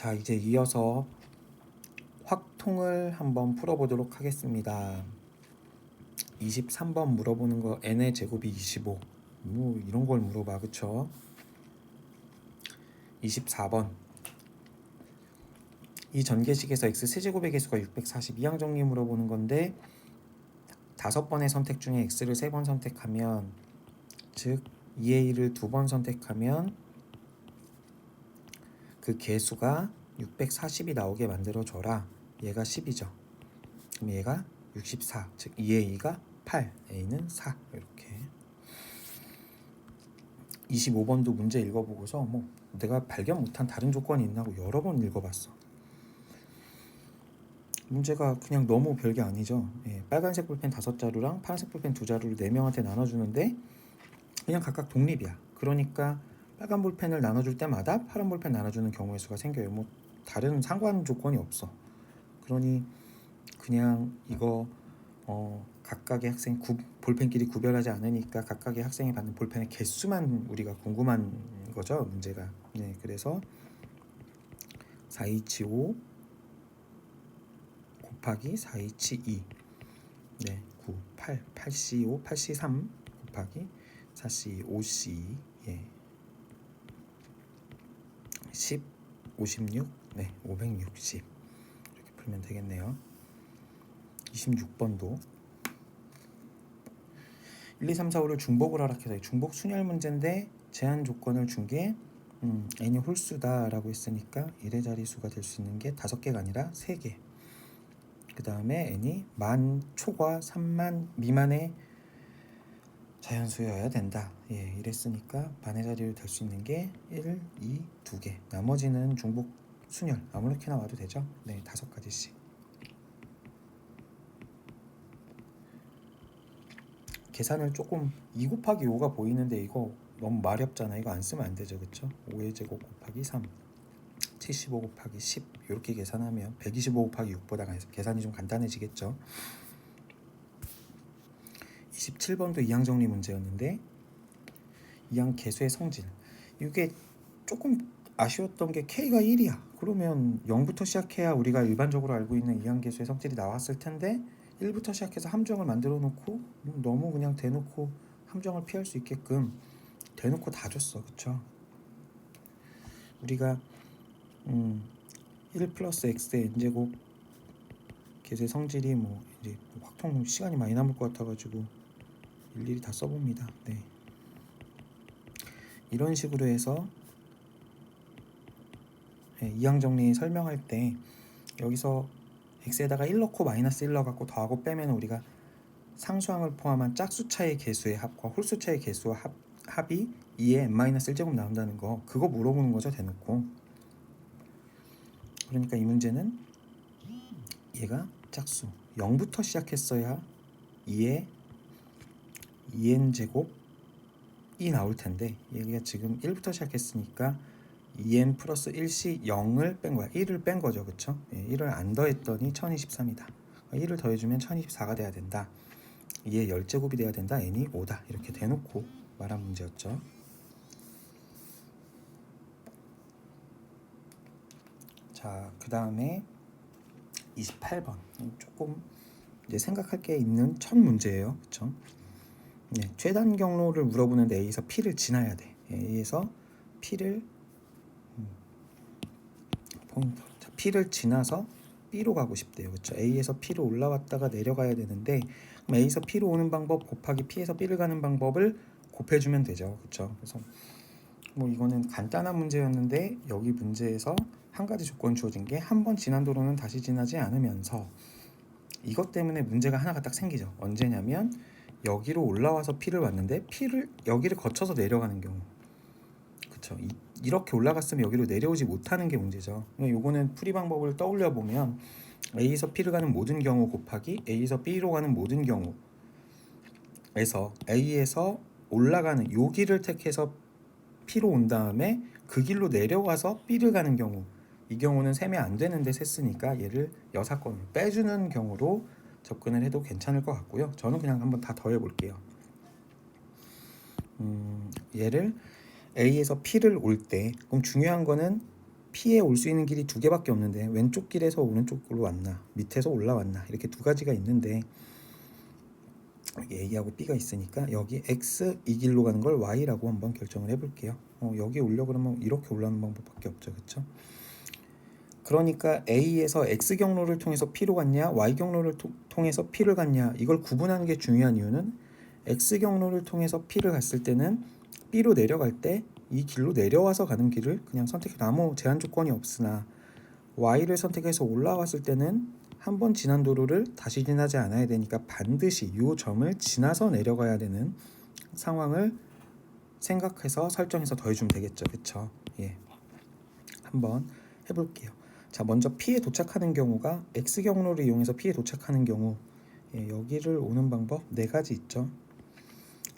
자, 이제 이어서 확통을 한번 풀어보도록 하겠습니다. 23번 물어보는 거 n의 제곱이 25. 뭐 이런 걸 물어봐, 그쵸? 24번 이 전개식에서 x 세제곱의 개수가 642항 정리 물어보는 건데 5번의 선택 중에 x를 3번 선택하면, 즉 2a를 2번 선택하면 그 개수가 640이 나오게 만들어줘라. 얘가 10이죠. 그럼 얘가 64, 즉 2a가 8, a는 4. 이렇게. 25번도 문제 읽어보고서 뭐 내가 발견 못한 다른 조건이 있나 하고 여러 번 읽어봤어. 문제가 그냥 너무 별게 아니죠. 빨간색 볼펜 5자루랑 파란색 볼펜 2자루를 4명한테 나눠주는데 그냥 각각 독립이야. 그러니까 빨간 볼펜을 나눠줄 때마다 파란 볼펜 나눠주는 경우의 수가 생겨요. 뭐 다른 상관 조건이 없어. 그러니 그냥 이거 각각의 학생 볼펜끼리 구별하지 않으니까 각각의 학생이 받는 볼펜의 개수만 우리가 궁금한 거죠, 문제가. 네, 그래서 425 곱하기 422, 네, 9, 8, 8C5, 8C3 곱하기 4C, 5C, 10, 56, 네, 560. 이렇게 풀면 되겠네요. 26번도 1, 2, 3, 4, 5를 중복을 하락해서 중복 순열 문제인데 제한 조건을 준 게 n이 홀수다라고 했으니까 1의 자리수가 될 수 있는 게 5개가 아니라 3개. 그 다음에 n이 10,000 초과 30,000 미만의 자연수여야 된다. 이랬으니까 반의 자리로 될 수 있는 게 1, 2, 2개. 나머지는 중복 순열 아무렇게나 와도 되죠. 네, 5가지씩. 계산을 조금 2 곱하기 5가 보이는데 이거 너무 마렵잖아. 이거 안 쓰면 안 되죠, 그쵸? 5의 제곱 곱하기 3, 75 곱하기 10 이렇게 계산하면 125 곱하기 6보다 계산이 좀 간단해지겠죠. 27번도 이항 정리 문제였는데 이항 개수의 성질, 이게 조금 아쉬웠던 게 k가 1이야. 그러면 0부터 시작해야 우리가 일반적으로 알고 있는 이항 개수의 성질이 나왔을 텐데 1부터 시작해서 함정을 만들어 놓고 너무 그냥 대놓고 함정을 피할 수 있게끔 대놓고 다 줬어, 그쵸? 우리가 1 플러스 x의 n제곱 개수의 성질이 뭐 이제 확통 시간이 많이 남을 것 같아가지고 일일이 다 써봅니다. 네. 이런 식으로 해서 이항 정리 설명할 때 여기서 x에다가 1 넣고 마이너스 1 넣어갖고 더하고 빼면 우리가 상수항을 포함한 짝수차의 개수의 합과 홀수차의 개수와 합이 2의 n-1제곱 나온다는 거, 그거 물어보는 거죠, 대놓고. 그러니까 이 문제는 얘가 짝수 0부터 시작했어야 2의 2n제곱이 나올 텐데 얘가 지금 1부터 시작했으니까 2n 플러스 1씩 0을 뺀 거야. 1을 뺀 거죠, 그쵸? 1을 안 더했더니 1023이다. 1을 더해주면 1024가 돼야 된다. 2의 10제곱이 돼야 된다. n이 5다. 이렇게 대놓고 말한 문제였죠. 자, 그 다음에 28번 조금 이제 생각할 게 있는 첫 문제예요, 그쵸? 네, 최단 경로를 물어보는데 A에서 P를 지나야 돼. A에서 P를 포인트. 자, P를 지나서 B로 가고 싶대요, 그쵸? A에서 P로 올라왔다가 내려가야 되는데 그럼 A에서 P로 오는 방법 곱하기 P에서 B를 가는 방법을 곱해주면 되죠, 그쵸? 그래서 뭐 이거는 간단한 문제였는데 여기 문제에서 한 가지 조건 주어진 게 한 번 지난 도로는 다시 지나지 않으면서, 이것 때문에 문제가 하나가 딱 생기죠. 언제냐면 여기로 올라와서 P를 왔는데 P를 여기를 거쳐서 내려가는 경우, 그쵸? 이렇게 올라갔으면 여기로 내려오지 못하는 게 문제죠. 요거는 풀이 방법을 떠올려 보면 A에서 P를 가는 모든 경우 곱하기 A에서 B로 가는 모든 경우에서 A에서 올라가는 요 길을 택해서 P로 온 다음에 그 길로 내려가서 B를 가는 경우, 이 경우는 세면 안 되는데 셌으니까 얘를 여사건으로 빼주는 경우로 접근을 해도 괜찮을 것 같고요. 저는 그냥 한번 다 더해 볼게요. 얘를 A에서 P를 올 때, 그럼 중요한 거는 P에 올 수 있는 길이 두 개밖에 없는데 왼쪽 길에서 오른쪽으로 왔나 밑에서 올라왔나 이렇게 두 가지가 있는데 여기 A하고 B가 있으니까 여기 X 이 길로 가는 걸 Y라고 한번 결정을 해볼게요. 여기 오려고 그러면 이렇게 올라오는 방법밖에 없죠. 그쵸? 그러니까 A에서 X 경로를 통해서 P로 갔냐 Y 경로를 통해서 P를 갔냐 이걸 구분하는 게 중요한 이유는 X 경로를 통해서 P를 갔을 때는 B로 내려갈 때 이 길로 내려와서 가는 길을 그냥 선택해 아무 제한 조건이 없으나 Y를 선택해서 올라왔을 때는 한 번 지난 도로를 다시 지나지 않아야 되니까 반드시 이 점을 지나서 내려가야 되는 상황을 생각해서 설정해서 더해주면 되겠죠. 그쵸? 예. 한번 해볼게요. 자, 먼저 P에 도착하는 경우가 X 경로를 이용해서 P에 도착하는 경우 여기를 오는 방법 네 가지 있죠.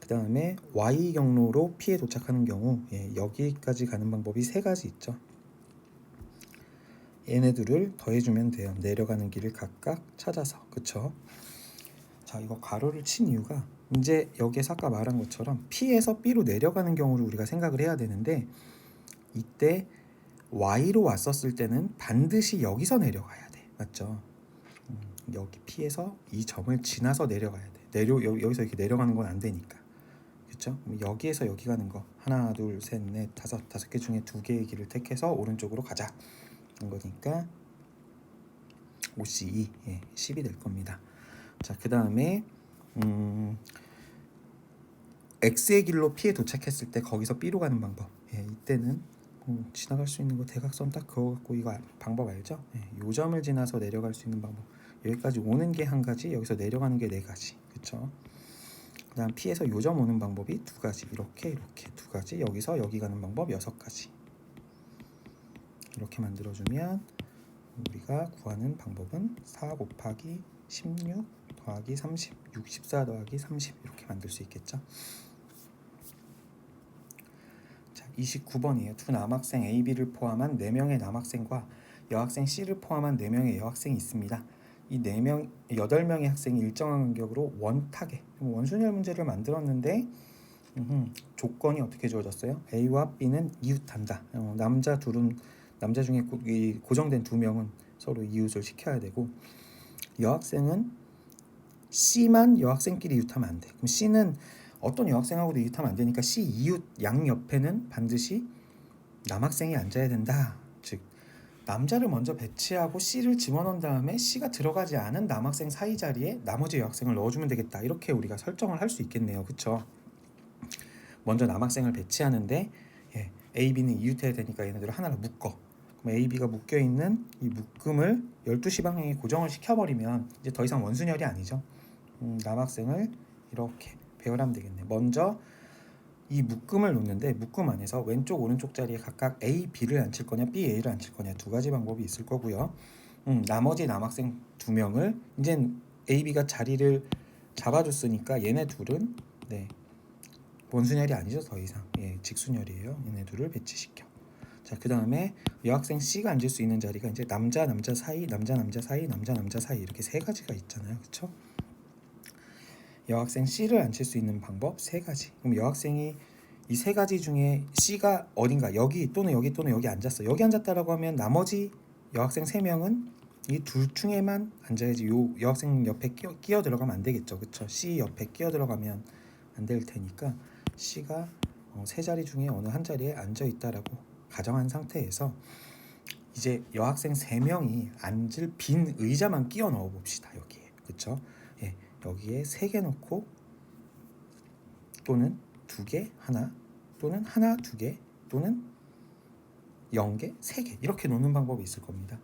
그 다음에 Y 경로로 P에 도착하는 경우 여기까지 가는 방법이 세 가지 있죠. 얘네들을 더해주면 돼요. 내려가는 길을 각각 찾아서. 그쵸? 자, 이거 가로를 친 이유가 이제 여기에서 아까 말한 것처럼 P에서 B로 내려가는 경우를 우리가 생각을 해야 되는데 이때 Y로 왔었을 때는 반드시 여기서 내려가야 돼. 맞죠? 여기 P에서 이 점을 지나서 내려가야 돼. 여기서 이렇게 내려가는 건 안 되니까. 그렇죠? 여기에서 여기 가는 거 하나, 둘, 셋, 넷, 다섯 개 중에 두 개의 길을 택해서 오른쪽으로 가자. 거니까 OC2 10이 될 겁니다. 자, 그 다음에 X의 길로 P에 도착했을 때 거기서 B로 가는 방법. 이때는 지나갈 수 있는 거 대각선 딱 그거 갖고 이거 방법 알죠? 요 점을 지나서 내려갈 수 있는 방법. 여기까지 오는 게 한 가지, 여기서 내려가는 게 네 가지. 그렇죠? 그다음 P에서 요 점 오는 방법이 두 가지. 이렇게 두 가지. 여기서 여기 가는 방법 6가지. 이렇게 만들어주면 우리가 구하는 방법은 4 곱하기 16 더하기 30, 64 더하기 30 이렇게 만들 수 있겠죠. 자, 29번이에요. 두 남학생 A, B를 포함한 4명의 남학생과 여학생 C를 포함한 4명의 여학생이 있습니다. 이 4명, 8명의 학생이 일정한 간격으로 원탁에 원순열 문제를 만들었는데 조건이 어떻게 주어졌어요? A와 B는 이웃한다. 남자 중에 고정된 2명은 서로 이웃을 시켜야 되고 여학생은 C만 여학생끼리 이웃하면 안 돼. 그럼 C는 어떤 여학생하고도 이웃하면 안 되니까 C 이웃 양 옆에는 반드시 남학생이 앉아야 된다. 즉 남자를 먼저 배치하고 C를 집어넣은 다음에 C가 들어가지 않은 남학생 사이 자리에 나머지 여학생을 넣어주면 되겠다. 이렇게 우리가 설정을 할 수 있겠네요. 그쵸? 먼저 남학생을 배치하는데 A, B는 이웃해야 되니까 얘네들을 하나로 묶어. 그럼 A, B가 묶여있는 이 묶음을 12시 방향에 고정을 시켜버리면 이제 더 이상 원순열이 아니죠. 남학생을 이렇게 배열하면 되겠네. 먼저 이 묶음을 놓는데 묶음 안에서 왼쪽 오른쪽 자리에 각각 A, B를 앉힐 거냐 B, A를 앉힐 거냐 두 가지 방법이 있을 거고요. 나머지 남학생 2명을 이제 A, B가 자리를 잡아줬으니까 얘네 둘은 원순열이 아니죠. 더 이상 직순열이에요. 얘네 둘을 배치시켜. 자, 그 다음에 여학생 C가 앉을 수 있는 자리가 이제 남자 사이, 남자 사이, 남자 사이 이렇게 세 가지가 있잖아요. 그렇죠? 여학생 C를 앉힐 수 있는 방법 세 가지. 그럼 여학생이 이 세 가지 중에 C가 어딘가 여기 또는 여기 앉았어. 여기 앉았다라고 하면 나머지 여학생 3명은 이 둘 중에만 앉아야지. 요 여학생 옆에 끼어 들어가면 안 되겠죠. 그렇죠? C 옆에 끼어 들어가면 안 될 테니까 C가 세 자리 중에 어느 한 자리에 앉아 있다라고 가정한 상태에서 이제 여학생 3명이 앉을 빈 의자만 끼워 넣어 봅시다. 여기에. 그렇죠? 여기에 3개 놓고 또는 2개 하나 또는 하나 2개 또는 0개 3개 이렇게 놓는 방법이 있을 겁니다.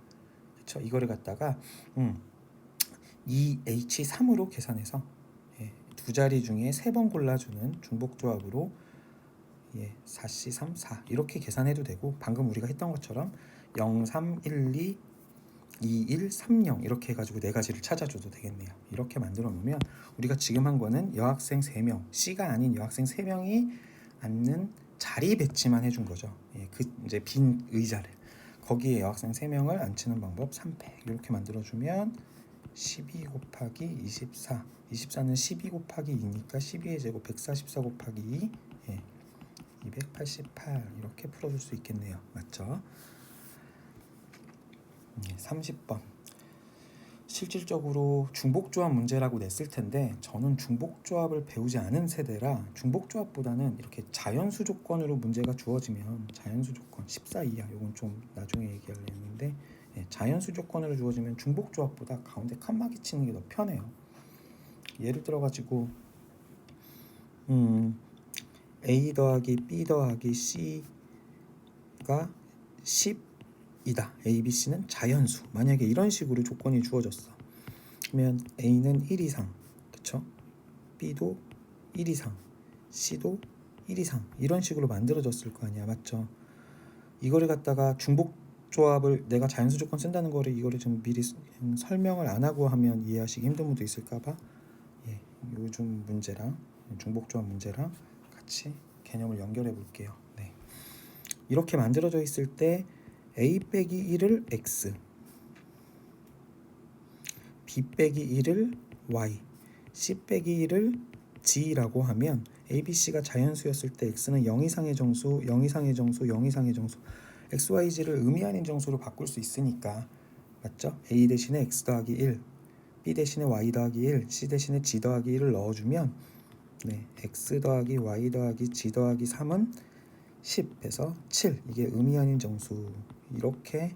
그렇죠? 이거를 갖다가 2H3으로 계산해서 두 자리 중에 3번 골라주는 중복조합으로 4C 3 4 이렇게 계산해도 되고 방금 우리가 했던 것처럼 0 3 1 2 2 1 3 0 이렇게 해가지고 네 가지를 찾아줘도 되겠네요. 이렇게 만들어 놓으면 우리가 지금 한 거는 여학생 3명 C가 아닌 여학생 3명이 앉는 자리 배치만 해준 거죠. 그 이제 빈 의자를 거기에 여학생 3명을 앉히는 방법 300 이렇게 만들어주면 12 곱하기 24 24는 12 곱하기 2니까 12의 제곱 144 곱하기 2 288 이렇게 풀어줄 수 있겠네요. 맞죠? 30번. 실질적으로 중복조합 문제라고 냈을 텐데 저는 중복조합을 배우지 않은 세대라 중복조합보다는 이렇게 자연수 조건으로 문제가 주어지면 자연수 조건 14 이하 이건 좀 나중에 얘기할 내용인데 자연수 조건으로 주어지면 중복조합보다 가운데 칸막이 치는 게 더 편해요. 예를 들어 가지고 A 더하기 B 더하기 C가 10이다. A, B, C는 자연수. 만약에 이런 식으로 조건이 주어졌어. 그러면 A는 1 이상, 그쵸? B도 1 이상, C도 1 이상 이런 식으로 만들어졌을 거 아니야, 맞죠? 이거를 갖다가 중복 조합을 내가 자연수 조건 쓴다는 거를 이거를 좀 미리 설명을 안 하고 하면 이해하시기 힘든 분도 있을까봐 요즘 문제랑 중복 조합 문제랑 같이 개념을 연결해 볼게요. 네. 이렇게 만들어져 있을 때 A 빼기 1을 X, B 빼기 1을 Y, C 빼기 1을 G라고 하면 A, B, C가 자연수였을 때 X는 0 이상의 정수, 0 이상의 정수, 0 이상의 정수 X, Y, G를 의미 아닌 정수로 바꿀 수 있으니까 맞죠? A 대신에 X 더하기 1, B 대신에 Y 더하기 1, C 대신에 G 더하기 1을 넣어주면 X 더하기 Y 더하기 G 더하기 3은 10에서 7 이게 의미 아닌 정수 이렇게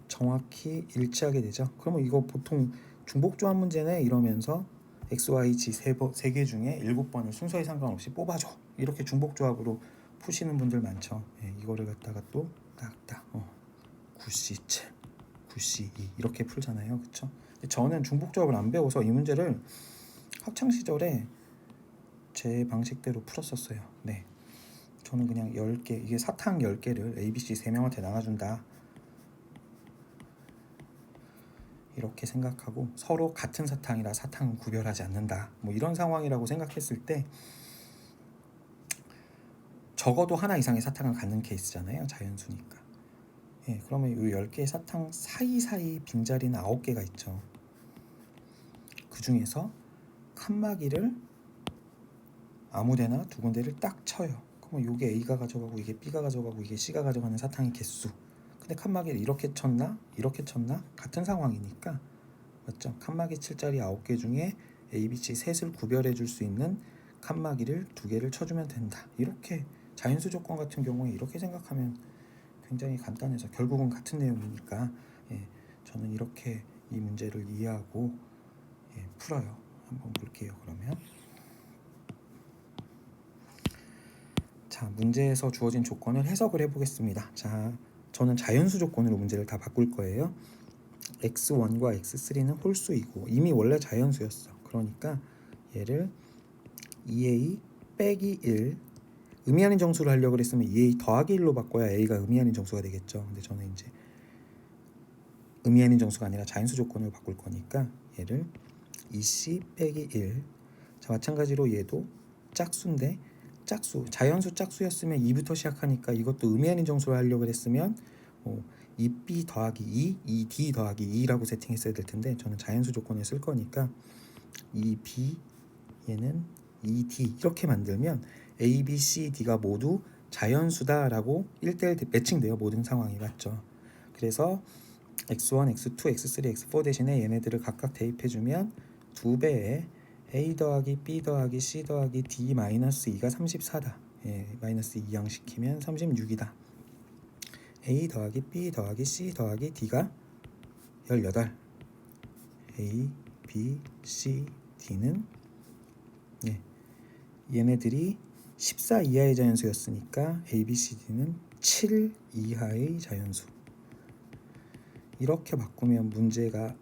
정확히 일치하게 되죠. 그러면 이거 보통 중복조합 문제네 이러면서 X, Y, G 세 개 중에 7번을 순서에 상관없이 뽑아줘 이렇게 중복조합으로 푸시는 분들 많죠. 이거를 갖다가 또 딱딱 9C7, 9C2 이렇게 풀잖아요. 그쵸? 저는 중복조합을 안 배워서 이 문제를 학창시절에 제 방식대로 풀었었어요. 네, 저는 그냥 10개 이게 사탕 10개를 ABC 3명한테 나눠준다 이렇게 생각하고 서로 같은 사탕이라 사탕은 구별하지 않는다 뭐 이런 상황이라고 생각했을 때 적어도 하나 이상의 사탕을 갖는 케이스잖아요. 자연수니까. 그러면 이 10개의 사탕 사이사이 빈자리는 9개가 있죠. 그 중에서 칸막이를 아무데나 두 군데를 딱 쳐요. 그러면 이게 A가 가져가고 이게 B가 가져가고 이게 C가 가져가는 사탕의 개수. 근데 칸막이를 이렇게 쳤나 이렇게 쳤나 같은 상황이니까 맞죠? 칸막이 칠 자리 9개 중에 A, B, C 셋을 구별해 줄 수 있는 칸막이를 2개를 쳐주면 된다. 이렇게 자연수 조건 같은 경우에 이렇게 생각하면 굉장히 간단해서 결국은 같은 내용이니까 저는 이렇게 이 문제를 이해하고 풀어요. 한번 볼게요. 그러면 자, 문제에서 주어진 조건을 해석을 해보겠습니다. 자, 저는 자연수 조건으로 문제를 다 바꿀 거예요. x1과 x3는 홀수이고 이미 원래 자연수였어. 그러니까 얘를 2a 빼기 1 의미 아닌 정수를 하려고 했으면 2a 더하기 1로 바꿔야 a가 의미 아닌 정수가 되겠죠. 근데 저는 이제 의미 아닌 정수가 아니라 자연수 조건을 바꿀 거니까 얘를 2c 빼기 1. 자, 마찬가지로 얘도 짝수인데 짝수 자연수 짝수였으면 2부터 시작하니까 이것도 의미 아닌 정수를 하려고 했으면 2b 더하기 2, 2d 더하기 2라고 세팅했어야 될 텐데 저는 자연수 조건을 쓸 거니까 2b 얘는 2d 이렇게 만들면 a, b, c, d가 모두 자연수다라고 1대1 매칭돼요. 모든 상황이 맞죠. 그래서 x1, x2, x3, x4 대신에 얘네들을 각각 대입해주면 2배의 a 더하기 b 더하기 c 더하기 d 마이너스 2가 34다. 마이너스 2 양시키면 36이다. a 더하기 b 더하기 c 더하기 d가 18. a, b, c, d는 얘네들이 14 이하의 자연수였으니까 a, b, c, d는 7 이하의 자연수. 이렇게 바꾸면 문제가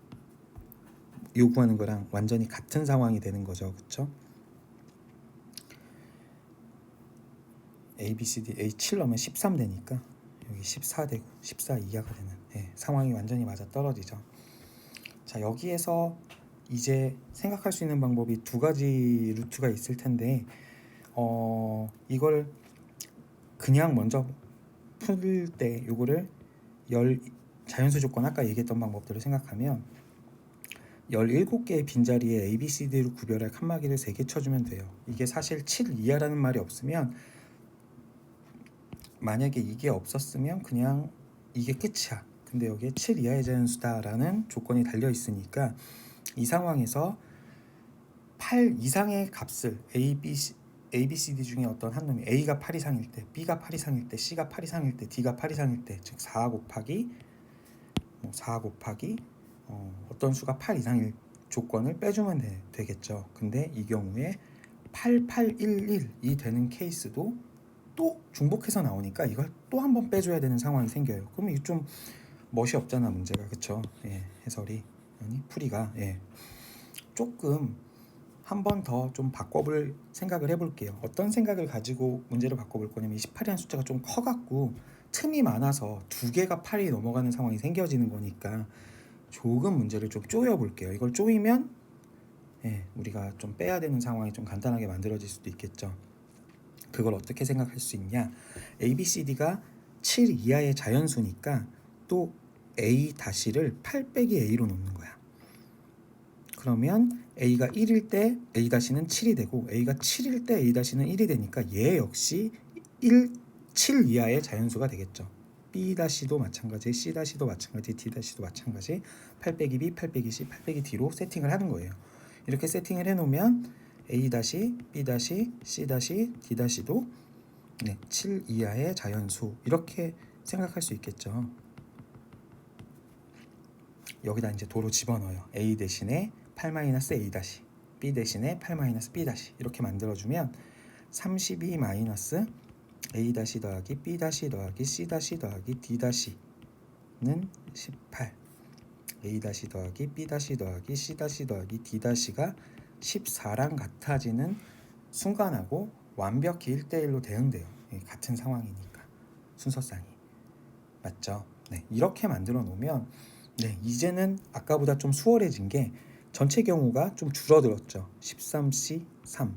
요구하는 거랑 완전히 같은 상황이 되는 거죠. 그쵸? A, B, C, D, A 7 넣으면 13 되니까 여기 14 되고 14 이하가 되는 상황이 완전히 맞아 떨어지죠. 자, 여기에서 이제 생각할 수 있는 방법이 두 가지 루트가 있을 텐데 이걸 그냥 먼저 풀 때 요거를 자연수 조건 아까 얘기했던 방법대로 생각하면 17개의 빈자리에 A, B, C, D로 구별할 칸막이를 3개 쳐주면 돼요. 이게 사실 7 이하라는 말이 없으면 만약에 이게 없었으면 그냥 이게 끝이야. 근데 여기에 7 이하의 자연수다라는 조건이 달려 있으니까 이 상황에서 8 이상의 값을 A, B, C, D 중에 어떤 한 놈이 A가 8 이상일 때, B가 8 이상일 때, C가 8 이상일 때, D가 8 이상일 때, 즉 4 곱하기 어떤 수가 8 이상일 조건을 빼주면 되겠죠. 근데 이 경우에 8811이 되는 케이스도 또 중복해서 나오니까 이걸 또 한 번 빼줘야 되는 상황이 생겨요. 그러면 이게 좀 멋이 없잖아, 문제가. 그쵸? 예, 해설이 아니 풀이가 조금 한 번 더 좀 바꿔볼 생각을 해볼게요. 어떤 생각을 가지고 문제를 바꿔볼 거냐면 28이라는 숫자가 좀 커갖고 틈이 많아서 두 개가 8이 넘어가는 상황이 생겨지는 거니까 조금 문제를 좀 쪼여볼게요. 이걸 쪼이면 우리가 좀 빼야 되는 상황이 좀 간단하게 만들어질 수도 있겠죠. 그걸 어떻게 생각할 수 있냐? A, B, C, D가 7 이하의 자연수니까 또 A-를 8 빼기 A로 놓는 거야. 그러면 A가 1일 때 A-는 7이 되고 A가 7일 때 A-는 1이 되니까 얘 역시 7 이하의 자연수가 되겠죠. B-도 마찬가지, C-도 마찬가지, D-도 마찬가지 8 빼기 B, 8 빼기 C, 8 빼기 D로 세팅을 하는 거예요. 이렇게 세팅을 해놓으면 A-, B-, C-, D-도 7 이하의 자연수 이렇게 생각할 수 있겠죠. 여기다 이제 도로 집어넣어요. A 대신에 8-A-, B 대신에 8-B- 이렇게 만들어주면 32- A- 더하기 B- 더하기 C- 더하기 D-는 18 A- 더하기 B- 더하기 C- 더하기 D-가 14랑 같아지는 순간하고 완벽히 1대1로 대응돼요. 같은 상황이니까 순서상이 맞죠? 네, 이렇게 만들어 놓으면 이제는 아까보다 좀 수월해진 게 전체 경우가 좀 줄어들었죠. 13C 3.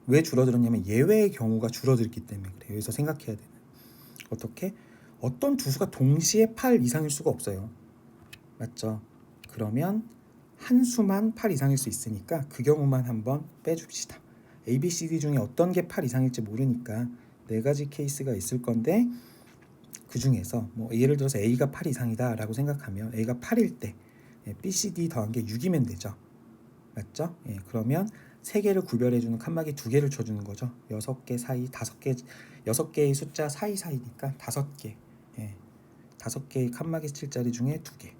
왜 줄어들었냐면 예외의 경우가 줄어들기 때문에 그래요. 여기서 생각해야 되는 어떻게? 어떤 두 수가 동시에 8 이상일 수가 없어요. 맞죠? 그러면 한 수만 8 이상일 수 있으니까 그 경우만 한번 빼줍시다. A, B, C, D 중에 어떤 게 8 이상일지 모르니까 4가지 케이스가 있을 건데 그 중에서 예를 들어서 A가 8 이상이다 라고 생각하면 A가 8일 때 B, C, D 더한 게 6이면 되죠. 맞죠? 그러면 3개를 구별해주는 칸막이 2개를 쳐주는 거죠. 6개 사이 5개 6개의 숫자 사이니까 5개 5개의 칸막이 칠 자리 중에 2개.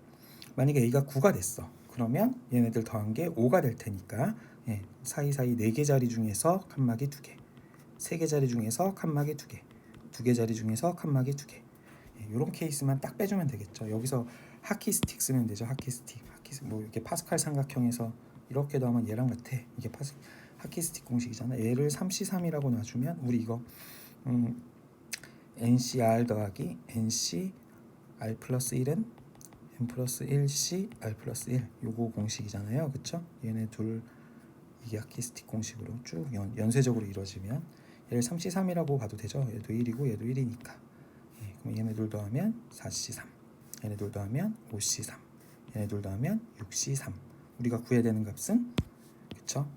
만약에 A가 9가 됐어. 그러면 얘네들 더한 게 5가 될 테니까 사이사이 4개 자리 중에서 칸막이 2개 3개 자리 중에서 칸막이 2개 2개 자리 중에서 칸막이 2개 이런 케이스만 딱 빼주면 되겠죠. 여기서 하키스틱 쓰면 되죠. 하키스틱 이렇게 파스칼 삼각형에서 이렇게도 하면 얘랑 같아. 이게 하키스틱 공식이잖아. 얘를 3C3이라고 놔주면 우리 이거 NCR 더하기 NCR 플러스 1은 N 플러스 1C R 플러스 1 요거 공식이잖아요. 그쵸? 얘네 둘 이게 하키스틱 공식으로 쭉 연쇄적으로 이루어지면 얘를 3C3이라고 봐도 되죠. 얘도 1이고 얘도 1이니까 그럼 얘네 둘 더하면 4C3 얘네 둘 더하면 5C3 얘네 둘 더하면 6C3 우리가 구해야 되는 값은 그쵸?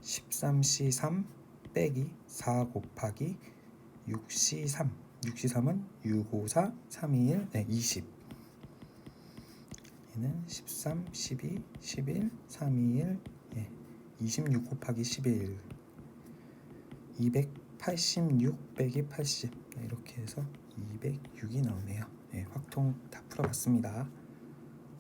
13C3 빼기 4 곱하기 6C3 6C3은 6, 5, 4, 3, 2, 1 20 얘는 13, 12, 11, 3, 2, 1 26 곱하기 11 286 빼기 80 이렇게 해서 206이 나오네요. 확통 다 풀어봤습니다.